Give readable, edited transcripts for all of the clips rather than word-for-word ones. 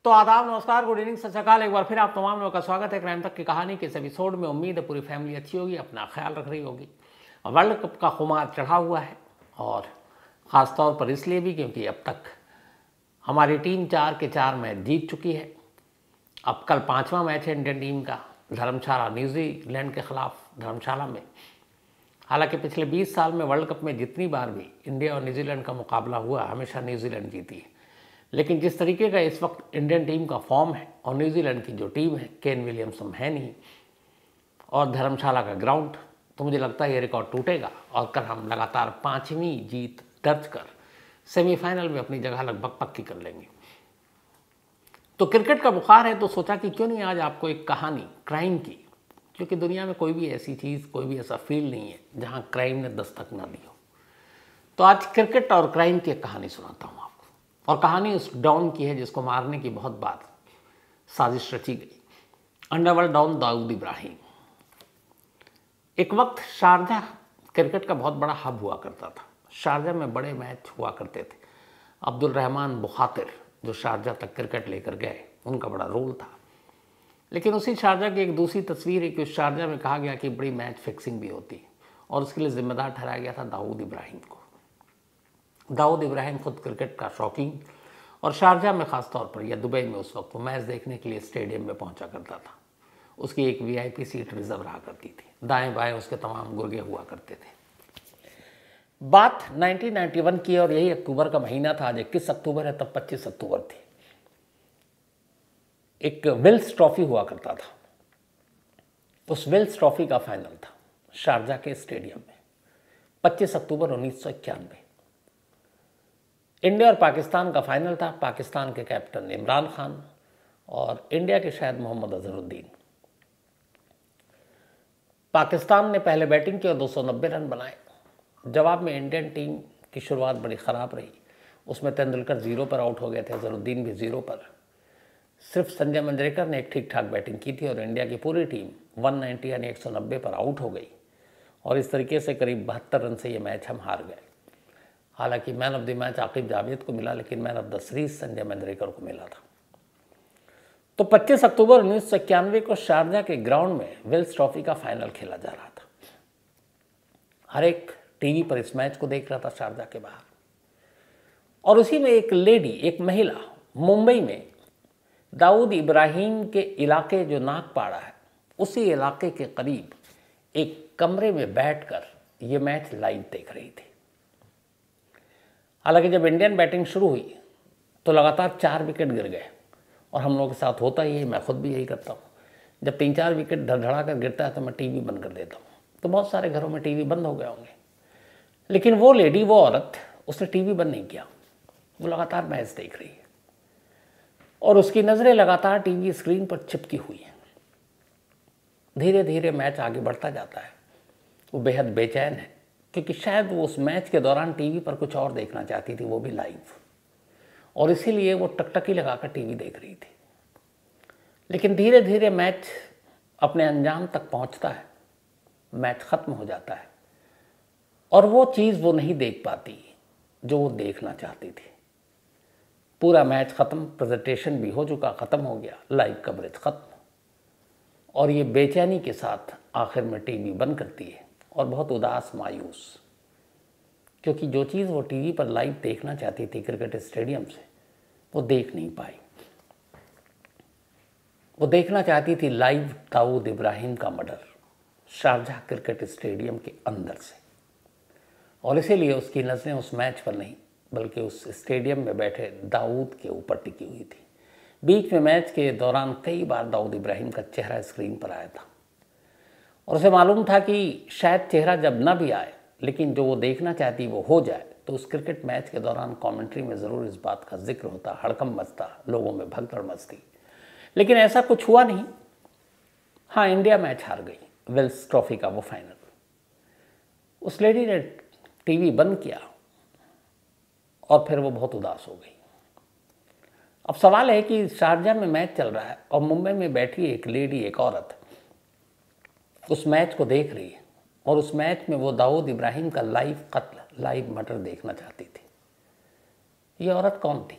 तो आदाब, नमस्कार, गुड इवनिंग, सत श्री अकाल। एक बार फिर आप तमाम लोगों का स्वागत है क्राइम तक की कहानी के इस एपिसोड में। उम्मीद है पूरी फैमिली अच्छी होगी, अपना ख्याल रख रही होगी। वर्ल्ड कप का खुमार चढ़ा हुआ है और ख़ास तौर पर इसलिए भी क्योंकि अब तक हमारी टीम 4 के 4 मैच जीत चुकी है। अब कल 5वां मैच है इंडियन टीम का, धर्मशाला न्यूजीलैंड के ख़िलाफ़ धर्मशाला में। हालांकि पिछले 20 साल में वर्ल्ड कप में जितनी बार भी इंडिया और न्यूजीलैंड का मुकाबला हुआ, हमेशा न्यूजीलैंड जीती है। लेकिन जिस तरीके का इस वक्त इंडियन टीम का फॉर्म है और न्यूजीलैंड की जो टीम है, केन विलियमसन है नहीं और धर्मशाला का ग्राउंड, तो मुझे लगता है ये रिकॉर्ड टूटेगा और कल हम लगातार 5वीं जीत दर्ज कर सेमीफाइनल में अपनी जगह लगभग पक्की कर लेंगे। तो क्रिकेट का बुखार है तो सोचा कि क्यों नहीं आज आपको एक कहानी क्राइम की, क्योंकि दुनिया में कोई भी ऐसी चीज़, कोई भी ऐसा फील्ड नहीं है जहाँ क्राइम ने दस्तक ना दी हो। तो आज क्रिकेट और क्राइम की एक कहानी सुनाता हूँ आपको, और कहानी उस डॉन की है जिसको मारने की बहुत बार साजिश रची गई। Underworld don Dawood Ibrahim. एक वक्त शारजाह क्रिकेट का बहुत बड़ा हब हुआ करता था। शारजाह में बड़े मैच हुआ करते थे। अब्दुल रहमान बुखातिर जो शारजाह तक क्रिकेट लेकर गए, उनका बड़ा रोल था। लेकिन उसी शारजाह की एक दूसरी तस्वीर है कि उस शारजाह में कहा गया कि बड़ी मैच फिक्सिंग भी होती है और उसके लिए जिम्मेदार ठहराया गया था दाऊद इब्राहिम को। दाऊद इब्राहिम खुद क्रिकेट का शौकीन और शारजाह में ख़ास तौर पर या दुबई में उस वक्त वो मैच देखने के लिए स्टेडियम में पहुंचा करता था। उसकी एक वीआईपी सीट रिजर्व रहा करती थी, दाएं बाएं उसके तमाम गुर्गे हुआ करते थे। बात 1991 की और यही अक्टूबर का महीना था। आज 21 अक्टूबर है, तब 25 अक्टूबर थी। एक विल्स ट्रॉफी हुआ करता था। उस विल्स ट्रॉफी का फाइनल था शारजाह के स्टेडियम में, 25 अक्टूबर 1991। इंडिया और पाकिस्तान का फाइनल था। पाकिस्तान के कैप्टन इमरान खान और इंडिया के शायद मोहम्मद अजहरुद्दीन। पाकिस्तान ने पहले बैटिंग की और 290 रन बनाए। जवाब में इंडियन टीम की शुरुआत बड़ी ख़राब रही। उसमें तेंदुलकर 0 पर आउट हो गए थे, अजहरुद्दीन भी 0 पर। सिर्फ संजय मंजरेकर ने एक ठीक ठाक बैटिंग की थी और इंडिया की पूरी टीम 190 यानी 190 पर आउट हो गई और इस तरीके से करीब 72 रन से ये मैच हम हार गए। हालांकि man of the match Aqib Javed को मिला, लेकिन man of the series Sanjay Manjrekar को मिला था। तो 25 अक्टूबर 1991 को शारजाह के ग्राउंड में विल्स ट्रॉफी का फाइनल खेला जा रहा था। हर एक टीवी पर इस मैच को देख रहा था शारजाह के बाहर। और उसी में एक लेडी, एक महिला, मुंबई में दाऊद इब्राहिम के इलाके जो नागपाड़ा है, उसी इलाके के करीब एक कमरे में बैठकर ये मैच लाइव देख रही थी। हालांकि जब इंडियन बैटिंग शुरू हुई तो लगातार 4 विकेट गिर गए और हम लोगों के साथ होता ही है, मैं खुद भी यही करता हूँ। जब 3-4 विकेट धड़धड़ा कर गिरता है तो मैं टीवी बंद कर देता हूँ। तो बहुत सारे घरों में टीवी बंद हो गए होंगे, लेकिन वो लेडी, वो औरत, उसने टीवी बंद नहीं किया। वो लगातार मैच देख रही है और उसकी नज़रें लगातार टीवी स्क्रीन पर चिपकी हुई हैं। धीरे धीरे मैच आगे बढ़ता जाता है। वो बेहद बेचैन है क्योंकि शायद वो उस मैच के दौरान टीवी पर कुछ और देखना चाहती थी, वो भी लाइव, और इसीलिए वो टकटकी लगाकर टीवी देख रही थी। लेकिन धीरे धीरे मैच अपने अंजाम तक पहुंचता है, मैच ख़त्म हो जाता है और वो चीज़ वो नहीं देख पाती जो वो देखना चाहती थी। पूरा मैच ख़त्म, प्रेजेंटेशन भी हो चुका, ख़त्म हो गया, लाइव कवरेज ख़त्म, और ये बेचैनी के साथ आखिर में टीवी बंद करती है और बहुत उदास, मायूस, क्योंकि जो चीज़ वो टीवी पर लाइव देखना चाहती थी क्रिकेट स्टेडियम से, वो देख नहीं पाई। वो देखना चाहती थी लाइव दाऊद इब्राहिम का मर्डर शारजाह क्रिकेट स्टेडियम के अंदर से, और इसीलिए उसकी नज़रें उस मैच पर नहीं बल्कि उस स्टेडियम में बैठे दाऊद के ऊपर टिकी हुई थी। बीच में मैच के दौरान कई बार दाऊद इब्राहिम का चेहरा स्क्रीन पर आया था और उसे मालूम था कि शायद चेहरा जब ना भी आए, लेकिन जो वो देखना चाहती वो हो जाए, तो उस क्रिकेट मैच के दौरान कमेंट्री में ज़रूर इस बात का जिक्र होता, हड़कंप मचता, लोगों में भगदड़ मचती। लेकिन ऐसा कुछ हुआ नहीं। हाँ, इंडिया मैच हार गई, विल्स ट्रॉफी का वो फाइनल। उस लेडी ने टीवी बंद किया और फिर वो बहुत उदास हो गई। अब सवाल है कि शारजाह में मैच चल रहा है और मुंबई में बैठी एक लेडी, एक औरत उस मैच को देख रही है और उस मैच में वो दाऊद इब्राहिम का लाइव कत्ल, लाइव मर्डर देखना चाहती थी। ये औरत कौन थी?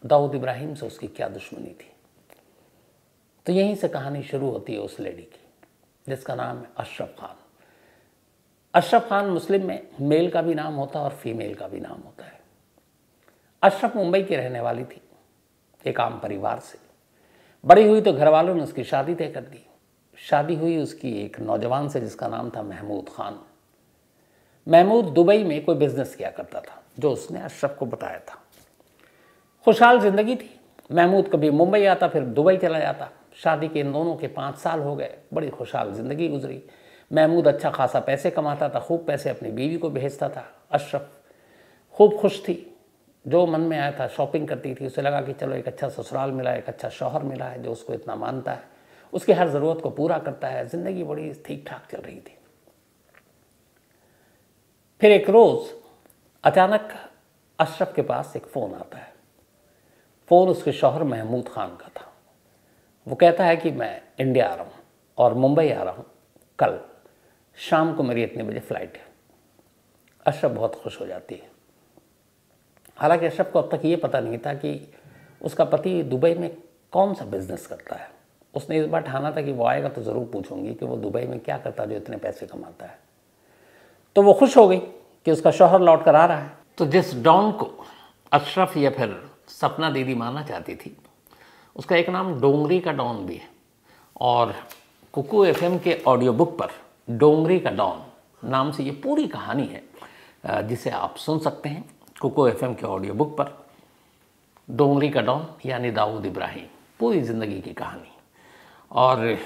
दाऊद इब्राहिम से उसकी क्या दुश्मनी थी। तो यहीं से कहानी शुरू होती है उस लेडी की जिसका नाम है अशरफ खान। अशरफ खान मुस्लिम में मेल का भी नाम होता है और फीमेल का भी नाम होता है। अशरफ मुंबई की रहने वाली थी, एक आम परिवार से बड़ी हुई। तो घर वालों ने उसकी शादी तय कर दी। शादी हुई उसकी एक नौजवान से जिसका नाम था महमूद खान। महमूद दुबई में कोई बिजनेस किया करता था जो उसने अशरफ को बताया था। खुशहाल जिंदगी थी। महमूद कभी मुंबई आता फिर दुबई चला जाता। शादी के इन दोनों के 5 साल हो गए, बड़ी खुशहाल जिंदगी गुजरी। महमूद अच्छा खासा पैसे कमाता था, खूब पैसे अपनी बीवी को भेजता था। अशरफ खूब खुश थी, जो मन में आया था शॉपिंग करती थी। उसे लगा कि चलो एक अच्छा ससुराल मिला, एक अच्छा शौहर मिला है जो उसको इतना मानता है, उसकी हर ज़रूरत को पूरा करता है। ज़िंदगी बड़ी ठीक ठाक चल रही थी। फिर एक रोज़ अचानक अशरफ के पास एक फ़ोन आता है। फ़ोन उसके शौहर महमूद खान का था। वो कहता है कि मैं इंडिया आ रहा हूँ और मुंबई आ रहा हूँ, कल शाम को मेरी इतने बजे फ़्लाइट है। अशरफ बहुत खुश हो जाती है। हालांकि अशरफ को अब तक ये पता नहीं था कि उसका पति दुबई में कौन सा बिजनेस करता है। उसने इस बार ठाना था कि वो आएगा तो ज़रूर पूछूंगी कि वो दुबई में क्या करता है जो इतने पैसे कमाता है। तो वो खुश हो गई कि उसका शौहर लौट कर आ रहा है। तो जिस डॉन को अशरफ या फिर सपना दीदी मानना चाहती थी, उसका एक नाम डोंगरी का डॉन भी है। और कुकू एफएम के ऑडियो बुक पर डोंगरी का डॉन नाम से ये पूरी कहानी है जिसे आप सुन सकते हैं कुकू एफएम के ऑडियो बुक पर। डोंगरी का डॉन यानी दाऊद इब्राहिम, पूरी ज़िंदगी की कहानी। और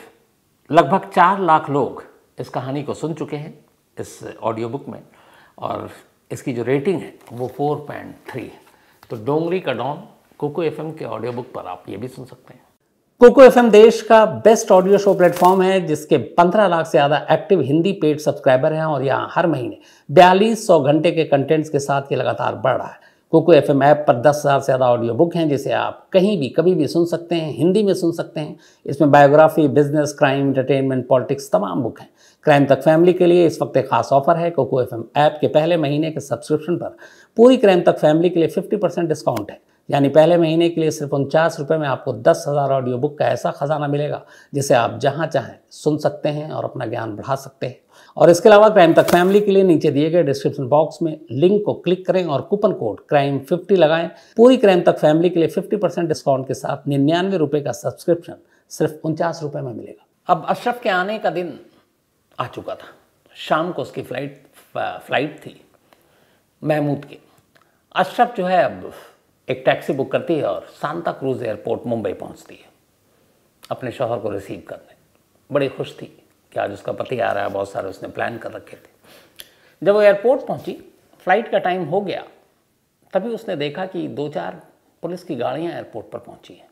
लगभग 4 लाख लोग इस कहानी को सुन चुके हैं इस ऑडियो बुक में, और इसकी जो रेटिंग है वो 4.3 है। तो डोंगरी का डॉन कुकू एफएम के ऑडियो बुक पर आप ये भी सुन सकते हैं। कुकू एफएम देश का बेस्ट ऑडियो शो प्लेटफॉर्म है जिसके 15 लाख से ज़्यादा एक्टिव हिंदी पेड सब्सक्राइबर हैं और यहाँ हर महीने 4200 घंटे के कंटेंट्स के साथ ये लगातार बढ़ रहा है। कुकू एफएम ऐप पर 10,000 से ज़्यादा ऑडियो बुक हैं जिसे आप कहीं भी कभी भी सुन सकते हैं, हिंदी में सुन सकते हैं। इसमें biography, business, crime, entertainment, politics तमाम बुक हैं। क्राइम तक फैमिली के लिए इस वक्त एक खास ऑफर है। कुकू एफएम ऐप के पहले महीने के सब्सक्रिप्शन पर पूरी क्राइम तक फैमिली के लिए 50% डिस्काउंट है। यानी पहले महीने के लिए सिर्फ 49 रुपये में आपको 10,000 ऑडियो बुक का ऐसा खजाना मिलेगा जिसे आप जहां चाहें सुन सकते हैं और अपना ज्ञान बढ़ा सकते हैं। और इसके अलावा क्राइम तक फैमिली के लिए नीचे दिए गए डिस्क्रिप्शन बॉक्स में लिंक को क्लिक करें और कूपन कोड CRIME50 लगाएं। पूरी क्राइम तक फैमिली के लिए 50% डिस्काउंट के साथ 99 रुपये का सब्सक्रिप्शन सिर्फ 49 रुपये में मिलेगा। अब अशरफ के आने का दिन आ चुका था। शाम को उसकी फ्लाइट थी महमूद की। अशरफ जो है अब एक टैक्सी बुक करती है और सांता क्रूज एयरपोर्ट मुंबई पहुंचती है अपने शौहर को रिसीव करने। बड़ी खुश थी कि आज उसका पति आ रहा है, बहुत सारे उसने प्लान कर रखे थे। जब वो एयरपोर्ट पहुंची, फ्लाइट का टाइम हो गया, तभी उसने देखा कि 2-4 पुलिस की गाड़ियां एयरपोर्ट पर पहुंची हैं।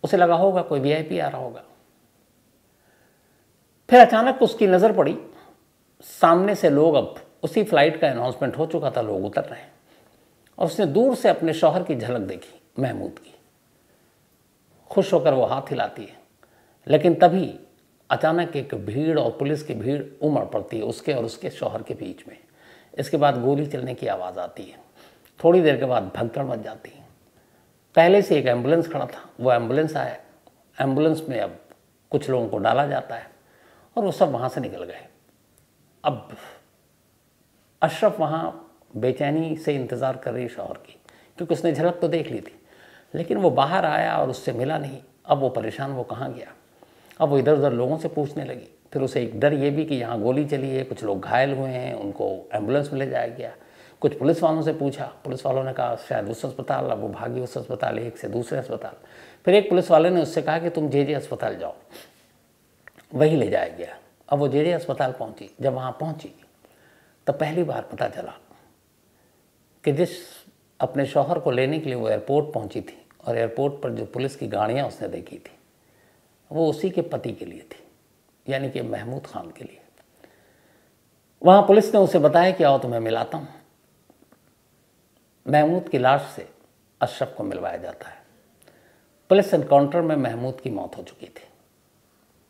उसे लगा होगा कोई वीआईपी आ रहा होगा। फिर अचानक उसकी नज़र पड़ी, सामने से लोग, अब उसी फ्लाइट का अनाउंसमेंट हो चुका था, लोग उतर रहे हैं, और उसने दूर से अपने शौहर की झलक देखी, महमूद की। खुश होकर वो हाथ हिलाती है, लेकिन तभी अचानक एक भीड़ और पुलिस की भीड़ उमड़ पड़ती है उसके और उसके शौहर के बीच में। इसके बाद गोली चलने की आवाज़ आती है। थोड़ी देर के बाद भगदड़ मच जाती है। पहले से एक एम्बुलेंस खड़ा था, वो एम्बुलेंस आया। एम्बुलेंस में अब कुछ लोगों को डाला जाता है और वो सब वहाँ से निकल गए। अब अशरफ वहाँ बेचैनी से इंतज़ार कर रही शौहर की, क्योंकि उसने झलक तो देख ली थी, लेकिन वो बाहर आया और उससे मिला नहीं। अब वो परेशान, वो कहाँ गया। अब वो इधर उधर लोगों से पूछने लगी। फिर उसे एक डर ये भी कि यहाँ गोली चली है, कुछ लोग घायल हुए हैं, उनको एम्बुलेंस में ले जाया गया। कुछ पुलिस वालों से पूछा, पुलिस वालों ने कहा शायद उस अस्पताल। अब वो भागी उस अस्पताल, एक से दूसरे अस्पताल। फिर एक पुलिस वाले ने उससे कहा कि तुम जे अस्पताल जाओ, वही ले जाया गया। अब वो जे अस्पताल पहुँची। जब वहाँ पहुँची तो पहली बार पता चला कि जिस अपने शौहर को लेने के लिए वो एयरपोर्ट पहुंची थी और एयरपोर्ट पर जो पुलिस की गाड़ियां उसने देखी थी, वो उसी के पति के लिए थी, यानी कि महमूद खान के लिए। वहां पुलिस ने उसे बताया कि आओ तुम्हें मिलाता हूं। महमूद की लाश से अशरफ को मिलवाया जाता है। पुलिस एनकाउंटर में महमूद की मौत हो चुकी थी।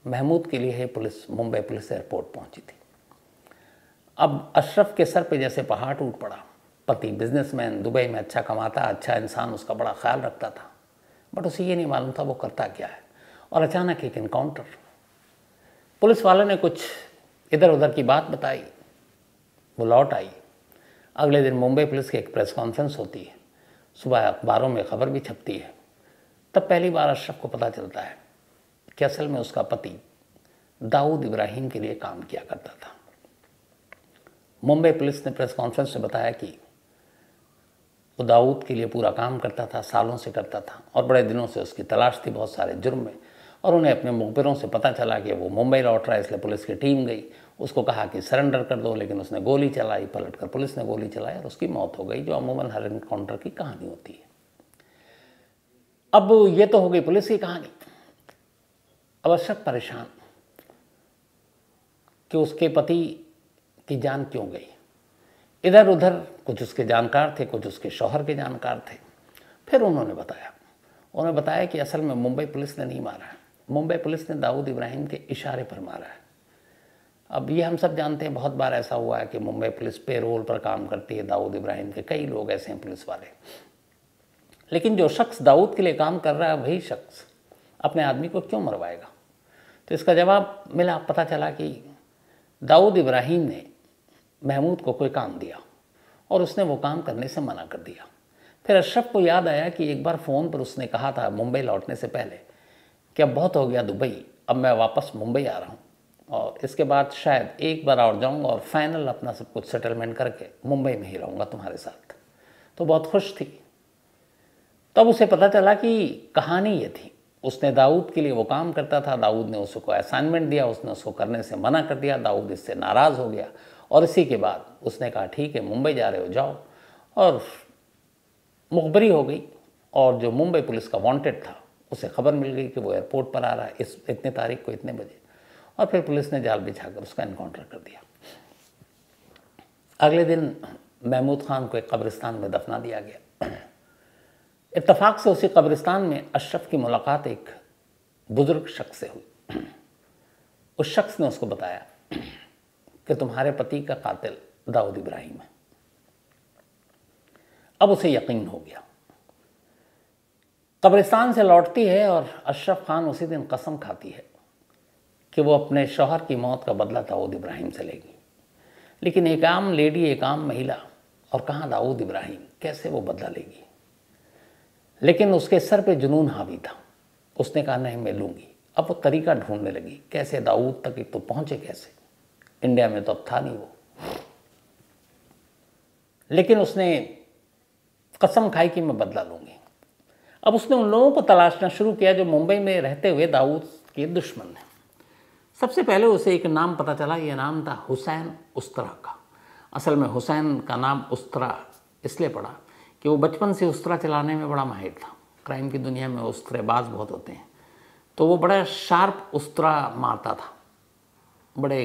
महमूद के लिए ही पुलिस मुंबई पुलिस एयरपोर्ट पहुंची थी। अब अशरफ के सर पे जैसे पहाड़ टूट पड़ा। पति बिजनेसमैन, दुबई में अच्छा कमाता, अच्छा इंसान, उसका बड़ा ख्याल रखता था, बट उसे ये नहीं मालूम था वो करता क्या है। और अचानक एक इनकाउंटर, पुलिस वाले ने कुछ इधर उधर की बात बताई, वो लौट आई। अगले दिन मुंबई पुलिस की एक प्रेस कॉन्फ्रेंस होती है, सुबह अखबारों में खबर भी छपती है। तब पहली बार अशरफ को पता चलता है कि असल में उसका पति दाऊद इब्राहिम के लिए काम किया करता था। मुंबई पुलिस ने प्रेस कॉन्फ्रेंस में बताया कि वो दाऊद के लिए पूरा काम करता था, सालों से करता था, और बड़े दिनों से उसकी तलाश थी बहुत सारे जुर्म में। और उन्हें अपने मुखबिरों से पता चला कि वो मुंबई लौट रहा है, इसलिए पुलिस की टीम गई, उसको कहा कि सरेंडर कर दो, लेकिन उसने गोली चलाई, पलटकर पुलिस ने गोली चलाई और उसकी मौत हो गई, जो अमूमन हर एनकाउंटर की कहानी होती है। अब ये तो हो गई पुलिस की कहानी। अब अशरफ परेशान कि उसके पति की जान क्यों गई। इधर उधर कुछ उसके जानकार थे, कुछ उसके शौहर के जानकार थे। फिर उन्होंने बताया कि असल में मुंबई पुलिस ने नहीं मारा है, मुंबई पुलिस ने दाऊद इब्राहिम के इशारे पर मारा है। अब ये हम सब जानते हैं, बहुत बार ऐसा हुआ है कि मुंबई पुलिस पेरोल पर काम करती है दाऊद इब्राहिम के, कई लोग ऐसे हैं पुलिस वाले। लेकिन जो शख्स दाऊद के लिए काम कर रहा है, वही शख्स अपने आदमी को क्यों मरवाएगा? तो इसका जवाब मिला, पता चला कि दाऊद इब्राहिम ने महमूद को कोई काम दिया और उसने वो काम करने से मना कर दिया। फिर अशरफ को याद आया कि एक बार फ़ोन पर उसने कहा था मुंबई लौटने से पहले कि अब बहुत हो गया दुबई, अब मैं वापस मुंबई आ रहा हूँ और इसके बाद शायद एक बार और जाऊँगा और फाइनल अपना सब कुछ सेटलमेंट करके मुंबई में ही रहूँगा तुम्हारे साथ। तो बहुत खुश थी। तब उसे पता चला कि कहानी ये थी, उसने दाऊद के लिए वो काम करता था, दाऊद ने उसको असाइनमेंट दिया, उसने उसको करने से मना कर दिया, दाऊद इससे नाराज़ हो गया और इसी के बाद उसने कहा ठीक है मुंबई जा रहे हो जाओ, और मुखबरी हो गई। और जो मुंबई पुलिस का वांटेड था उसे खबर मिल गई कि वो एयरपोर्ट पर आ रहा है इस इतने तारीख को इतने बजे, और फिर पुलिस ने जाल बिछाकर उसका एनकाउंटर कर दिया। अगले दिन महमूद खान को एक कब्रिस्तान में दफना दिया गया। इत्तफाक से उसी कब्रिस्तान में अशरफ की मुलाकात एक बुजुर्ग शख्स से हुई। उस शख्स ने उसको बताया कि तुम्हारे पति का कातिल दाऊद इब्राहिम है। अब उसे यकीन हो गया। कब्रिस्तान से लौटती है और अशरफ खान उसी दिन कसम खाती है कि वो अपने शौहर की मौत का बदला दाऊद इब्राहिम से लेगी। लेकिन एक आम लेडी, एक आम महिला, और कहाँ दाऊद इब्राहिम, कैसे वो बदला लेगी? लेकिन उसके सर पे जुनून हावी था। उसने कहा नहीं मैं लूँगी। अब वो तरीका ढूंढने लगी, कैसे दाऊद तक एक तो पहुँचे कैसे, इंडिया में तो अब था नहीं वो। लेकिन उसने कसम खाई कि मैं बदला लूँगी। अब उसने उन लोगों को तलाशना शुरू किया जो मुंबई में रहते हुए दाऊद के दुश्मन हैं। सबसे पहले उसे एक नाम पता चला, ये नाम था हुसैन उस्तरा का। असल में हुसैन का नाम उस्तरा इसलिए पड़ा कि वो बचपन से उस्तरा चलाने में बड़ा माहिर था। क्राइम की दुनिया में उस्तरेबाज बहुत होते हैं, तो वो बड़ा शार्प उस्तरा मारता था, बड़े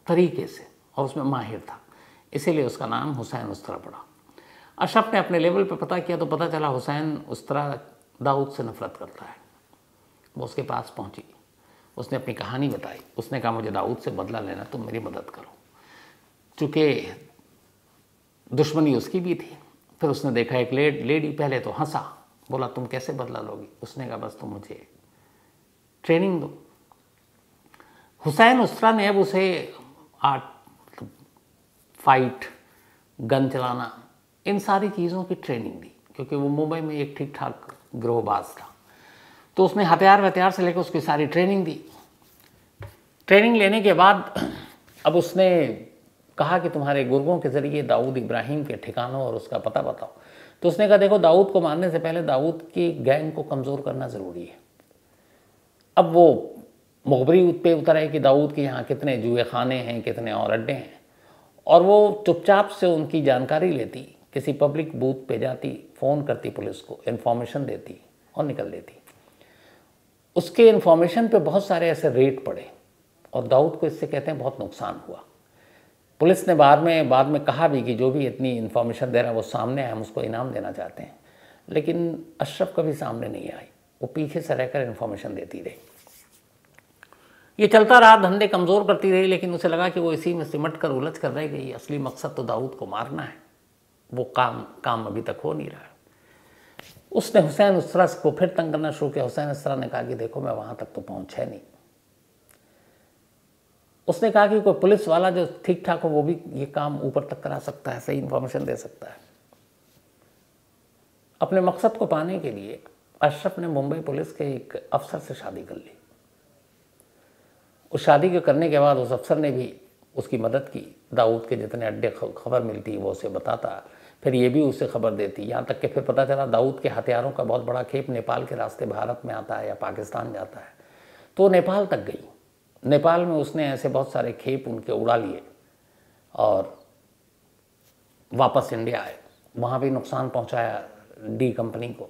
तरीके से, और उसमें माहिर था, इसीलिए उसका नाम हुसैन उस्तरा पड़ा। अशरफ ने अपने लेवल पर पता किया तो पता चला हुसैन उस्तरा दाऊद से नफरत करता है। वो उसके पास पहुंची, उसने अपनी कहानी बताई। उसने कहा मुझे दाऊद से बदला लेना, तुम मेरी मदद करो। चूँकि दुश्मनी उसकी भी थी। फिर उसने देखा एक लेडी, पहले तो हंसा, बोला तुम कैसे बदला लोगी? उसने कहा बस तुम मुझे ट्रेनिंग दो। हुसैन उस्तरा ने अब उसे आर्ट, फाइट, गन चलाना, इन सारी चीज़ों की ट्रेनिंग दी, क्योंकि वो मुंबई में एक ठीक ठाक गिरोहबाज था। तो उसने हथियार से लेकर उसकी सारी ट्रेनिंग दी। ट्रेनिंग लेने के बाद अब उसने कहा कि तुम्हारे गुर्गों के ज़रिए दाऊद इब्राहिम के ठिकानों और उसका पता बताओ। तो उसने कहा देखो दाऊद को मारने से पहले दाऊद की गैंग को कमज़ोर करना ज़रूरी है। अब वो मुखबरी पे उतर है कि दाऊद के यहाँ कितने जुए खाने हैं, कितने और अड्डे हैं, और वो चुपचाप से उनकी जानकारी लेती, किसी पब्लिक बूथ पे जाती, फ़ोन करती पुलिस को, इन्फॉर्मेशन देती और निकल देती। उसके इन्फॉर्मेशन पे बहुत सारे ऐसे रेट पड़े और दाऊद को इससे कहते हैं बहुत नुकसान हुआ। पुलिस ने बाद में कहा भी कि जो भी इतनी इन्फॉर्मेशन दे रहा है वो सामने आए, हम उसको इनाम देना चाहते हैं। लेकिन अशरफ कभी सामने नहीं आई, वो पीछे से रहकर इन्फॉर्मेशन देती रही। ये चलता रहा, धंधे कमज़ोर करती रही, लेकिन उसे लगा कि वो इसी में सिमट कर उलझ कर रह गई। असली मकसद तो दाऊद को मारना है। वो काम अभी तक हो नहीं रहा है। उसने हुसैन उसरा को फिर तंग करना शुरू किया। हुसैन उसरा ने कहा कि देखो मैं वहाँ तक तो पहुँच है नहीं। उसने कहा कि कोई पुलिस वाला जो ठीक ठाक हो वो भी ये काम ऊपर तक करा सकता है, सही इन्फॉर्मेशन दे सकता है। अपने मकसद को पाने के लिए अशरफ ने मुंबई पुलिस के एक अफसर से शादी कर ली। उस शादी के करने के बाद उस अफसर ने भी उसकी मदद की। दाऊद के जितने अड्डे खबर मिलती वो उसे बताता, फिर ये भी उसे खबर देती। यहाँ तक कि फिर पता चला दाऊद के हथियारों का बहुत बड़ा खेप नेपाल के रास्ते भारत में आता है या पाकिस्तान जाता है। तो नेपाल तक गई। नेपाल में उसने ऐसे बहुत सारे खेप उनके उड़ा लिए और वापस इंडिया आए। वहाँ भी नुकसान पहुँचाया डी कंपनी को।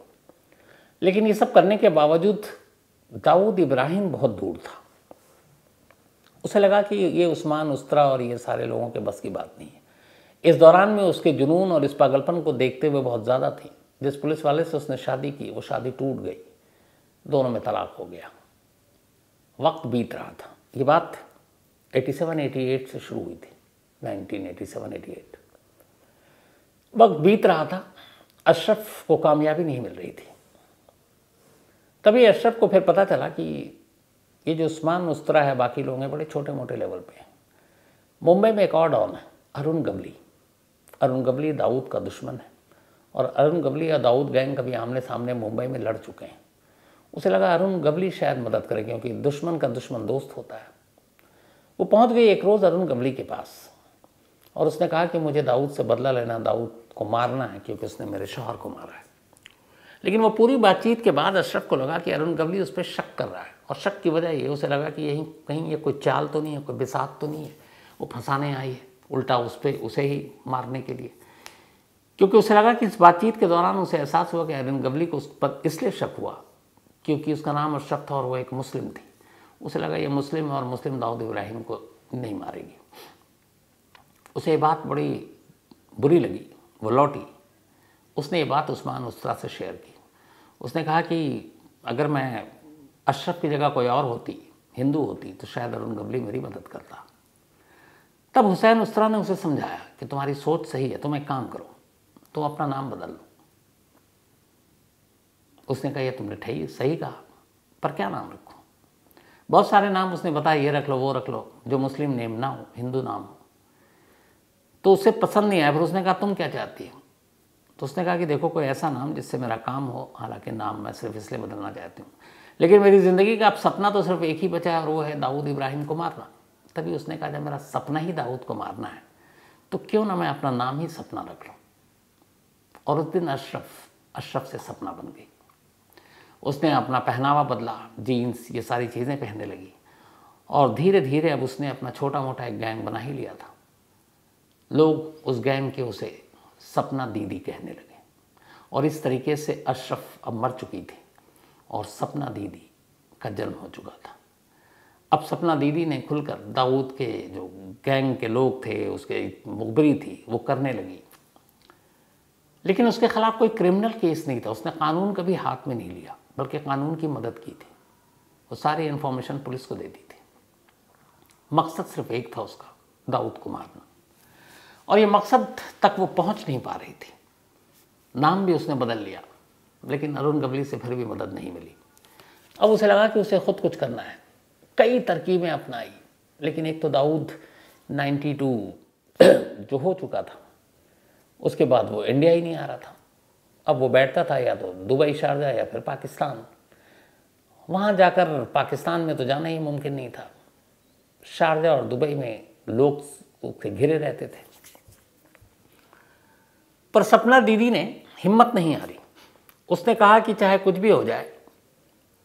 लेकिन ये सब करने के बावजूद दाऊद इब्राहिम बहुत दूर था। उसे लगा कि ये उस्मान उस्तरा और ये सारे लोगों के बस की बात नहीं है। इस दौरान में उसके जुनून और इस पागलपन को देखते हुए बहुत ज़्यादा थी। जिस पुलिस वाले से उसने शादी की वो शादी टूट गई, दोनों में तलाक हो गया। वक्त बीत रहा था। ये बात 87-88 से शुरू हुई थी, 1987-88। वक्त बीत रहा था, अशरफ को कामयाबी नहीं मिल रही थी। तभी अशरफ को फिर पता चला कि ये जो उस्मान उस्तरा है, बाकी लोग हैं, बड़े छोटे मोटे लेवल पे हैं। मुंबई में एक और डॉन है, अरुण गवली। अरुण गवली दाऊद का दुश्मन है और अरुण गवली या दाऊद गैंग कभी आमने सामने मुंबई में लड़ चुके हैं। उसे लगा अरुण गवली शायद मदद करे, क्योंकि दुश्मन का दुश्मन दोस्त होता है। वो पहुंच गई एक रोज़ अरुण गवली के पास और उसने कहा कि मुझे दाऊद से बदला लेना, दाऊद को मारना है क्योंकि उसने मेरे शौहर को मारा है। लेकिन वो पूरी बातचीत के बाद अशरफ को लगा कि अरुण गवली उस पर शक कर रहा है और शक की वजह ये, उसे लगा कि यही कहीं ये कोई चाल तो नहीं है, कोई बिसात तो नहीं है, वो फंसाने आई है उल्टा उसे ही मारने के लिए। क्योंकि उसे लगा कि इस बातचीत के दौरान उसे एहसास हुआ कि अरुण गवली को उस पर इसलिए शक हुआ क्योंकि उसका नाम अशरफ था और वो एक मुस्लिम थी। उसे लगा ये मुस्लिम है और मुस्लिम दाऊद इब्राहिम को नहीं मारेगी। उसे ये बात बड़ी बुरी लगी। वो लौटी, उसने ये बात उस्मान उस्तरा से शेयर की। उसने कहा कि अगर मैं अशरफ की जगह कोई और होती, हिंदू होती, तो शायद अरुण गवली मेरी मदद करता। तब हुसैन उस्तरा ने उसे समझाया कि तुम्हारी सोच सही है, तुम एक काम करो, तुम अपना नाम बदल लो। उसने कहा ये तुमने सही कहा, पर क्या नाम रखूं? बहुत सारे नाम उसने बताया, ये रख लो वो रख लो, जो मुस्लिम नेम ना हो, हिंदू नाम हो। तो उसे पसंद नहीं आया। फिर उसने कहा तुम क्या चाहती हो? तो उसने कहा कि देखो कोई ऐसा नाम जिससे मेरा काम हो, हालांकि नाम मैं सिर्फ इसलिए बदलना चाहती हूँ, लेकिन मेरी ज़िंदगी का अब सपना तो सिर्फ एक ही बचा है और वो है दाऊद इब्राहिम को मारना। तभी उसने कहा जब मेरा सपना ही दाऊद को मारना है तो क्यों ना मैं अपना नाम ही सपना रख लूँ। और उस दिन अशरफ से सपना बन गई। उसने अपना पहनावा बदला, जीन्स ये सारी चीज़ें पहनने लगी और धीरे धीरे अब उसने अपना छोटा मोटा एक गैंग बना ही लिया था। लोग उस गैंग के उसे सपना दीदी कहने लगे और इस तरीके से अशरफ अब मर चुकी थी और सपना दीदी का जन्म हो चुका था। अब सपना दीदी ने खुलकर दाऊद के जो गैंग के लोग थे, उसके मुखबिरी थी, वो करने लगी। लेकिन उसके खिलाफ कोई क्रिमिनल केस नहीं था। उसने कानून कभी हाथ में नहीं लिया, बल्कि कानून की मदद की थी। वो सारी इन्फॉर्मेशन पुलिस को देती थी। मकसद सिर्फ एक था उसका, दाऊद को मारना। और ये मकसद तक वो पहुंच नहीं पा रही थी। नाम भी उसने बदल लिया, लेकिन अरुण गवली से फिर भी मदद नहीं मिली। अब उसे लगा कि उसे खुद कुछ करना है। कई तरकीबें अपनाई, लेकिन एक तो दाऊद 92 जो हो चुका था, उसके बाद वो इंडिया ही नहीं आ रहा था। अब वो बैठता था या तो दुबई, शारजा या फिर पाकिस्तान। वहाँ जाकर पाकिस्तान में तो जाना ही मुमकिन नहीं था। शारजा और दुबई में लोग उससे घिरे रहते थे। पर सपना दीदी ने हिम्मत नहीं हारी। उसने कहा कि चाहे कुछ भी हो जाए,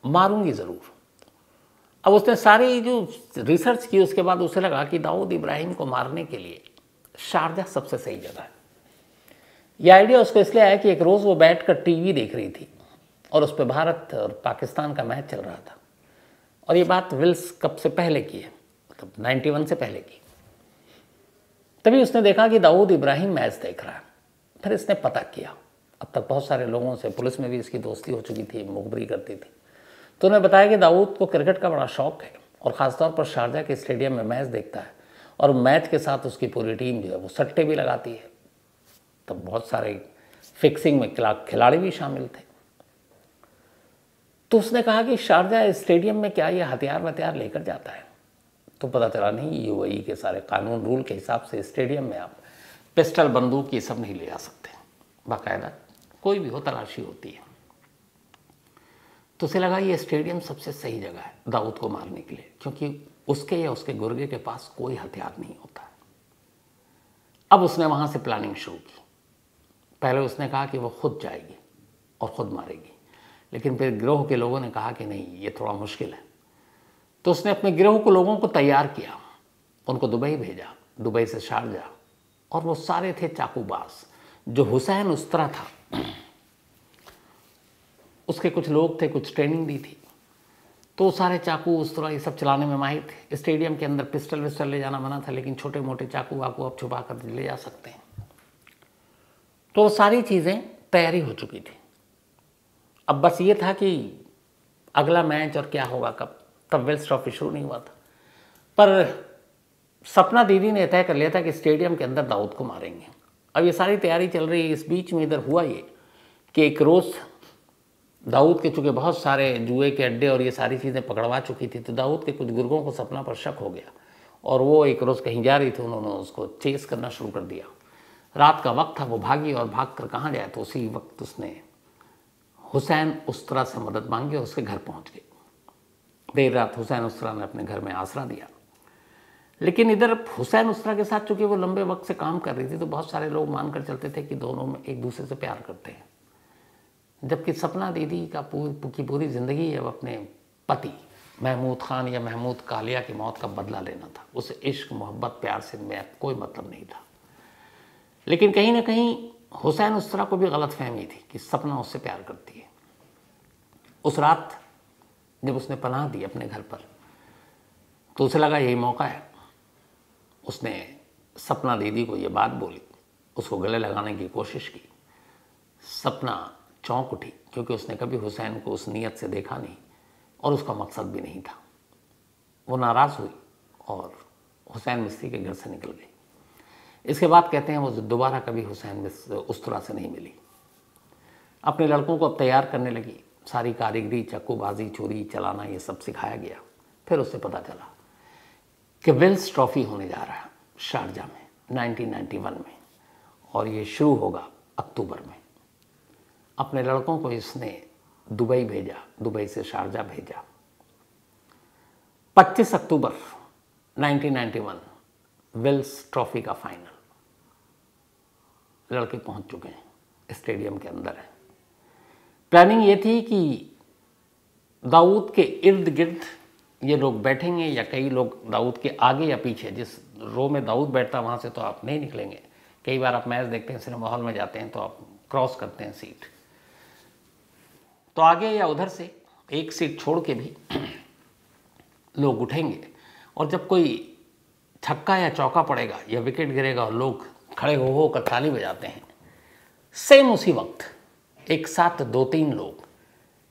मारूंगी ज़रूर। अब उसने सारी जो रिसर्च की, उसके बाद उसे लगा कि दाऊद इब्राहिम को मारने के लिए शारजा सबसे सही जगह है। यह आइडिया उसको इसलिए आया कि एक रोज़ वो बैठकर टीवी देख रही थी और उस पर भारत और पाकिस्तान का मैच चल रहा था। और ये बात विल्स कप से पहले की है, मतलब 91 से पहले की। तभी उसने देखा कि दाऊद इब्राहिम मैच देख रहा है। फिर इसने पता किया। अब तक बहुत सारे लोगों से, पुलिस में भी इसकी दोस्ती हो चुकी थी, मुखबरी करती थी। तो उन्हें बताया कि दाऊद को क्रिकेट का बड़ा शौक है और ख़ासतौर पर शारजा के स्टेडियम में मैच देखता है और मैच के साथ उसकी पूरी टीम जो है वो सट्टे भी लगाती है। तब बहुत सारे फिक्सिंग में खिलाड़ी भी शामिल थे। तो उसने कहा कि शारजा स्टेडियम में क्या ये हथियार वथियार लेकर जाता है? तो पता चला नहीं, यूएई के सारे कानून रूल के हिसाब से स्टेडियम में आप पिस्टल बंदूक ये सब नहीं ले जा सकते, बाकायदा कोई भी हो तलाशी होती है। तो उसे लगा ये स्टेडियम सबसे सही जगह है दाऊद को मारने के लिए, क्योंकि उसके या उसके गुर्गे के पास कोई हथियार नहीं होता है। अब उसने वहाँ से प्लानिंग शुरू की। पहले उसने कहा कि वो खुद जाएगी और ख़ुद मारेगी, लेकिन फिर गिरोह के लोगों ने कहा कि नहीं, ये थोड़ा मुश्किल है। तो उसने अपने गिरोह को लोगों को तैयार किया, उनको दुबई भेजा, दुबई से शारजा, और वो सारे थे चाकूबाज। जो हुसैन उस्तरा था उसके कुछ लोग थे, कुछ ट्रेनिंग दी थी, तो सारे चाकू उस्तरा ये सब चलाने में माहिर थे। स्टेडियम के अंदर पिस्टल विस्टल ले जाना मना था, लेकिन छोटे मोटे चाकू वाकू अब छुपा कर ले जा सकते हैं। तो सारी चीज़ें तैयारी हो चुकी थी। अब बस ये था कि अगला मैच और क्या होगा कब, तब वेल्स ट्रॉफी शुरू नहीं हुआ था। पर सपना दीदी ने तय कर लिया था कि स्टेडियम के अंदर दाऊद को मारेंगे। अब ये सारी तैयारी चल रही है। इस बीच में इधर हुआ ये कि एक रोज़ दाऊद के चूँकि बहुत सारे जुए के अड्डे और ये सारी चीज़ें पकड़वा चुकी थी, तो दाऊद के कुछ गुर्गों को सपना पर शक हो गया और वो एक रोज़ कहीं जा रही थी, उन्होंने उसको चेस करना शुरू कर दिया। रात का वक्त था, वो भागी और भाग कर कहाँ जाए, तो उसी वक्त उसने हुसैन उस्तरा से मदद मांगी और उसके घर पहुँच गई। देर रात हुसैन उस्तरा ने अपने घर में आसरा दिया। लेकिन इधर हुसैन उस्तरा के साथ चूँकि वो लंबे वक्त से काम कर रही थी, तो बहुत सारे लोग मानकर चलते थे कि दोनों में एक दूसरे से प्यार करते हैं। जबकि सपना दीदी का पूरी ज़िंदगी अब अपने पति महमूद खान या महमूद कालिया की मौत का बदला लेना था। उसे इश्क मोहब्बत प्यार से में कोई मतलब नहीं था। लेकिन कहीं ना कहीं हुसैन उस्तरा को भी गलतफहमी थी कि सपना उससे प्यार करती है। उस रात जब उसने पनाह दी अपने घर पर, तो उसे लगा यही मौका है। उसने सपना दीदी को ये बात बोली, उसको गले लगाने की कोशिश की। सपना चौंक उठी, क्योंकि उसने कभी हुसैन को उस नीयत से देखा नहीं और उसका मकसद भी नहीं था। वो नाराज़ हुई और हुसैन मिस्त्री के घर से निकल गई। इसके बाद कहते हैं वो दोबारा कभी हुसैन उस्तरा से नहीं मिली। अपने लड़कों को अब तैयार करने लगी, सारी कारीगरी, चक्कूबाजी, छुरी चलाना ये सब सिखाया गया। फिर उससे पता चला कि वेल्स ट्रॉफी होने जा रहा है शारजा में 1991 में, और ये शुरू होगा अक्टूबर में। अपने लड़कों को इसने दुबई भेजा, दुबई से शारजा भेजा। 25 अक्टूबर 1991 वेल्स ट्रॉफी का फाइनल। लड़के पहुंच चुके हैं, स्टेडियम के अंदर है। प्लानिंग ये थी कि दाऊद के इर्द गिर्द ये लोग बैठेंगे, या कई लोग दाऊद के आगे या पीछे, जिस रो में दाऊद बैठता वहाँ से तो आप नहीं निकलेंगे। कई बार आप मैच देखते हैं, सिनेमा हॉल में जाते हैं तो आप क्रॉस करते हैं सीट, तो आगे या उधर से एक सीट छोड़ के भी लोग उठेंगे, और जब कोई छक्का या चौका पड़ेगा या विकेट गिरेगा और लोग खड़े होकर ताली बजाते हैं, सेम उसी वक्त एक साथ 2-3 लोग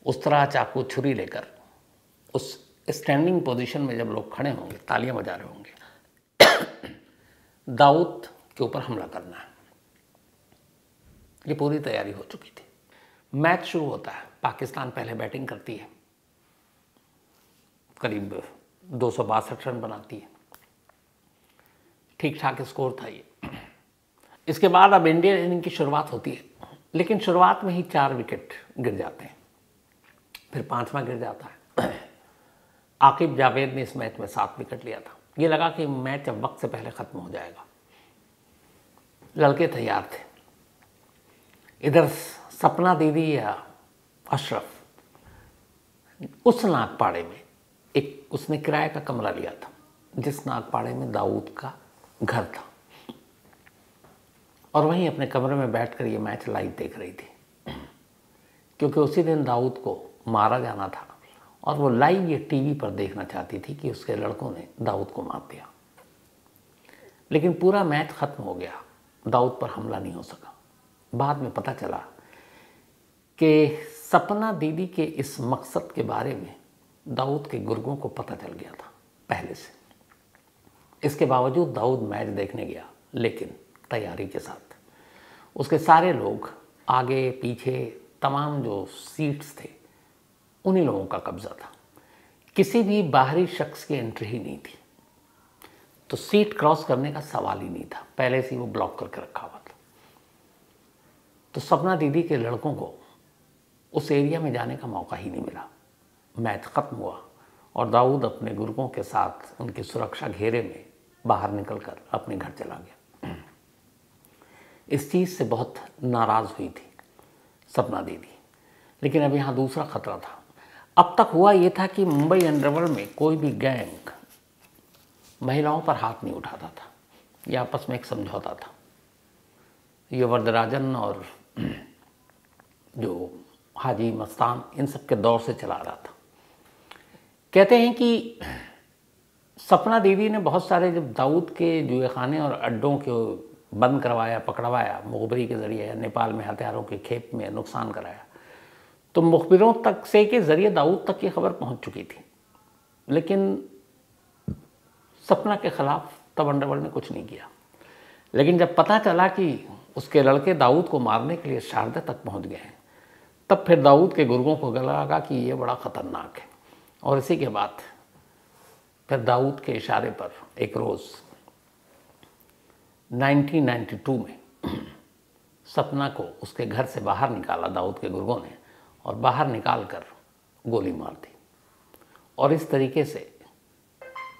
उस्तरा, चाकू, छुरी लेकर उस स्टैंडिंग पोजीशन में जब लोग खड़े होंगे, तालियां बजा रहे होंगे, दाऊद के ऊपर हमला करना है। ये पूरी तैयारी हो चुकी थी। मैच शुरू होता है। पाकिस्तान पहले बैटिंग करती है, करीब 262 रन बनाती है। ठीक ठाक स्कोर था ये। इसके बाद अब इंडियन इनिंग की शुरुआत होती है, लेकिन शुरुआत में ही 4 विकेट गिर जाते हैं, फिर 5वां गिर जाता है। आकिब जावेद ने इस मैच में 7 विकेट लिया था। ये लगा कि मैच अब वक्त से पहले ख़त्म हो जाएगा। लड़के तैयार थे। इधर सपना दीदी या अशरफ उस नागपाड़े में एक उसने किराए का कमरा लिया था, जिस नागपाड़े में दाऊद का घर था, और वहीं अपने कमरे में बैठकर ये मैच लाइव देख रही थी, क्योंकि उसी दिन दाऊद को मारा जाना था और वो लाइव ये टीवी पर देखना चाहती थी कि उसके लड़कों ने दाऊद को मार दिया। लेकिन पूरा मैच ख़त्म हो गया, दाऊद पर हमला नहीं हो सका। बाद में पता चला कि सपना दीदी के इस मकसद के बारे में दाऊद के गुर्गों को पता चल गया था पहले से। इसके बावजूद दाऊद मैच देखने गया, लेकिन तैयारी के साथ। उसके सारे लोग आगे पीछे तमाम जो सीट्स थे उन्हीं लोगों का कब्जा था, किसी भी बाहरी शख्स की एंट्री ही नहीं थी। तो सीट क्रॉस करने का सवाल ही नहीं था, पहले से ही वो ब्लॉक करके रखा हुआ था। तो सपना दीदी के लड़कों को उस एरिया में जाने का मौका ही नहीं मिला। मैच ख़त्म हुआ और दाऊद अपने गुर्गों के साथ उनकी सुरक्षा घेरे में बाहर निकलकर अपने घर चला गया। इस चीज़ से बहुत नाराज़ हुई थी सपना दीदी, लेकिन अब यहाँ दूसरा खतरा था। अब तक हुआ ये था कि मुंबई अंडरवर्ल्ड में कोई भी गैंग महिलाओं पर हाथ नहीं उठाता था, यह आपस में एक समझौता था। ये वरदराजन और जो हाजी मस्तान इन सब के दौर से चला रहा था। कहते हैं कि सपना दीदी ने बहुत सारे जब दाऊद के जुए खाने और अड्डों को बंद करवाया, पकड़वाया, मुखबरी के ज़रिए या नेपाल में हथियारों के खेप में नुकसान कराया, तो मुखबिरों तक से के ज़रिए दाऊद तक ये खबर पहुंच चुकी थी। लेकिन सपना के ख़िलाफ़ तब अंडरवर्ल्ड ने कुछ नहीं किया। लेकिन जब पता चला कि उसके लड़के दाऊद को मारने के लिए शारदा तक पहुंच गए हैं, तब फिर दाऊद के गुर्गों को लगा कि ये बड़ा ख़तरनाक है। और इसी के बाद फिर दाऊद के इशारे पर एक रोज़ 1992 में सपना को उसके घर से बाहर निकाला दाऊद के गुर्गों ने, और बाहर निकाल कर गोली मार दी। और इस तरीके से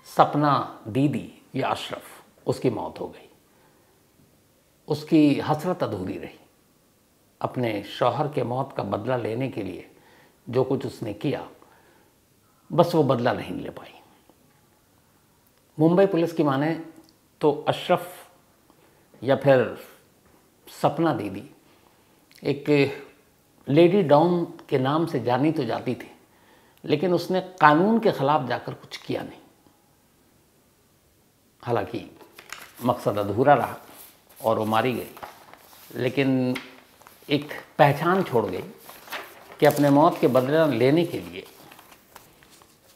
सपना दीदी या अशरफ उसकी मौत हो गई। उसकी हसरत अधूरी रही। अपने शौहर के मौत का बदला लेने के लिए जो कुछ उसने किया, बस वो बदला नहीं ले पाई। मुंबई पुलिस की माने तो अशरफ या फिर सपना दीदी एक लेडी डॉन के नाम से जानी तो जाती थी, लेकिन उसने कानून के ख़िलाफ़ जाकर कुछ किया नहीं। हालांकि मकसद अधूरा रहा और वो मारी गई, लेकिन एक पहचान छोड़ गई कि अपने मौत के बदला लेने के लिए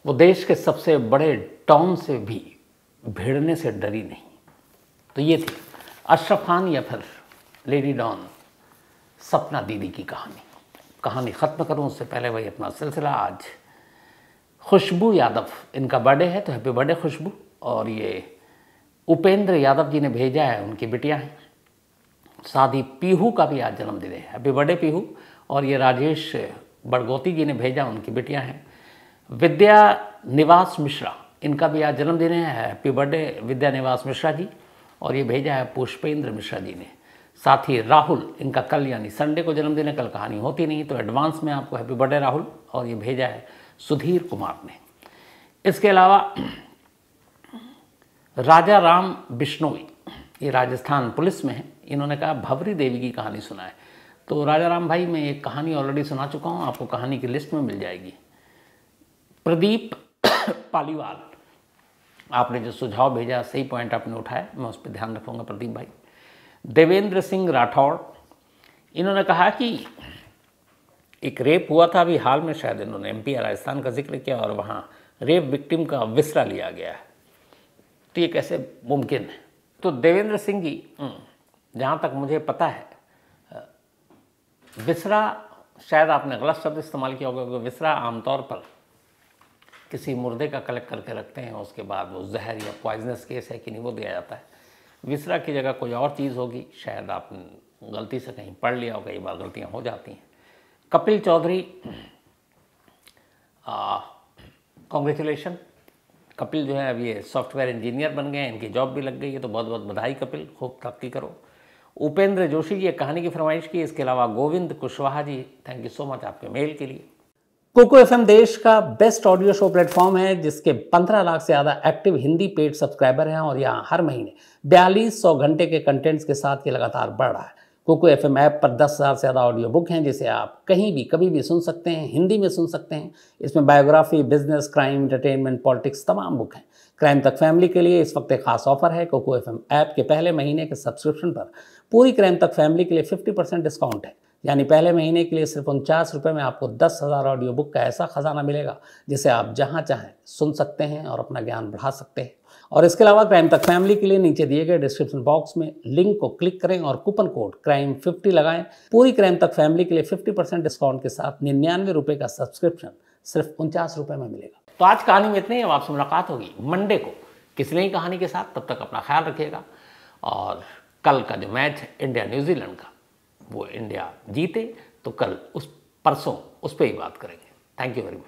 वो देश के सबसे बड़े डॉन से भी भिड़ने से डरी नहीं। तो ये थी अशरफ खान या फिर लेडी डॉन सपना दीदी की कहानी ख़त्म करूं उससे पहले वही अपना सिलसिला। आज खुशबू यादव, इनका बर्थडे है, तो हैप्पी बर्थडे खुशबू। और ये उपेंद्र यादव जी ने भेजा है, उनकी बिटिया हैं। साथ ही पीहू का भी आज जन्मदिन है, हैप्पी बर्थडे पीहू। और ये राजेश बड़गोती जी ने भेजा, उनकी बिटिया हैं। विद्या निवास मिश्रा, इनका भी आज जन्मदिन है, हैप्पी बर्थडे विद्या निवास मिश्रा जी। और ये भेजा है पुष्पेंद्र मिश्रा जी ने। साथ ही राहुल, इनका कल यानी संडे को जन्मदिन है, कल कहानी होती नहीं, तो एडवांस में आपको हैप्पी बर्थडे राहुल। और ये भेजा है सुधीर कुमार ने। इसके अलावा राजा राम बिश्नोई, ये राजस्थान पुलिस में है, इन्होंने कहा भवरी देवी की कहानी सुना है। तो राजा राम भाई, मैं एक कहानी ऑलरेडी सुना चुका हूँ, आपको कहानी की लिस्ट में मिल जाएगी। प्रदीप पालीवाल, आपने जो सुझाव भेजा सही पॉइंट आपने उठाया, मैं उस पर ध्यान रखूँगा प्रदीप भाई। देवेंद्र सिंह राठौड़, इन्होंने कहा कि एक रेप हुआ था अभी हाल में, शायद इन्होंने एमपी या राजस्थान का जिक्र किया, और वहाँ रेप विक्टिम का विसरा लिया गया है। तो ये कैसे मुमकिन है? तो देवेंद्र सिंह जी, जहाँ तक मुझे पता है, विसरा, शायद आपने गलत शब्द इस्तेमाल किया होगा, क्योंकि विसरा आमतौर पर किसी मुर्दे का कलेक्ट करके रखते हैं, उसके बाद वो जहर या पॉइजनस केस है कि नहीं वो दिया जाता है। विसरा की जगह कोई और चीज़ होगी, शायद आपने गलती से कहीं पढ़ लिया हो, कई बार गलतियाँ हो जाती हैं। कपिल चौधरी, कॉन्ग्रेचुलेशन। कपिल जो है अब ये सॉफ्टवेयर इंजीनियर बन गए हैं, इनकी जॉब भी लग गई है, तो बहुत बहुत बधाई कपिल, खूब तरक्की करो। उपेंद्र जोशी जी, एक कहानी की फरमाइश की। इसके अलावा Govind Kushwaha ji, thank you so much आपके मेल के लिए। कोको एफएम देश का बेस्ट ऑडियो शो प्लेटफॉर्म है, जिसके 15 लाख से ज़्यादा एक्टिव हिंदी पेड सब्सक्राइबर हैं, और यहाँ हर महीने 4200 घंटे के कंटेंट्स के साथ ये लगातार बढ़ रहा है। कोको एफएम ऐप पर 10,000 से ज़्यादा ऑडियो बुक हैं, जिसे आप कहीं भी कभी भी सुन सकते हैं, हिंदी में सुन सकते हैं। इसमें biography, business, crime, entertainment, politics, तमाम बुक हैं। क्राइम तक फैमिली के लिए इस वक्त एक खास ऑफर है। कोको एफएम ऐप के पहले महीने के सब्सक्रिप्शन पर पूरी क्राइम तक फैमिली के लिए 50% डिस्काउंट है। यानी पहले महीने के लिए सिर्फ 49 रुपये में आपको 10,000 ऑडियो बुक का ऐसा खजाना मिलेगा जिसे आप जहां चाहें सुन सकते हैं और अपना ज्ञान बढ़ा सकते हैं। और इसके अलावा क्राइम तक फैमिली के लिए नीचे दिए गए डिस्क्रिप्शन बॉक्स में लिंक को क्लिक करें और कूपन कोड CRIME50 लगाएं। पूरी क्राइम तक फैमिली के लिए 50% डिस्काउंट के साथ 99 रुपये का सब्सक्रिप्शन सिर्फ 49 रुपये में मिलेगा। तो आज कहानी में इतनी है, अब आपसे मुलाकात होगी मंडे को किसी नई कहानी के साथ। तब तक अपना ख्याल रखिएगा और कल का जो मैच है इंडिया न्यूजीलैंड का, वो इंडिया जीते तो कल परसों उस पर ही बात करेंगे। Thank you very much.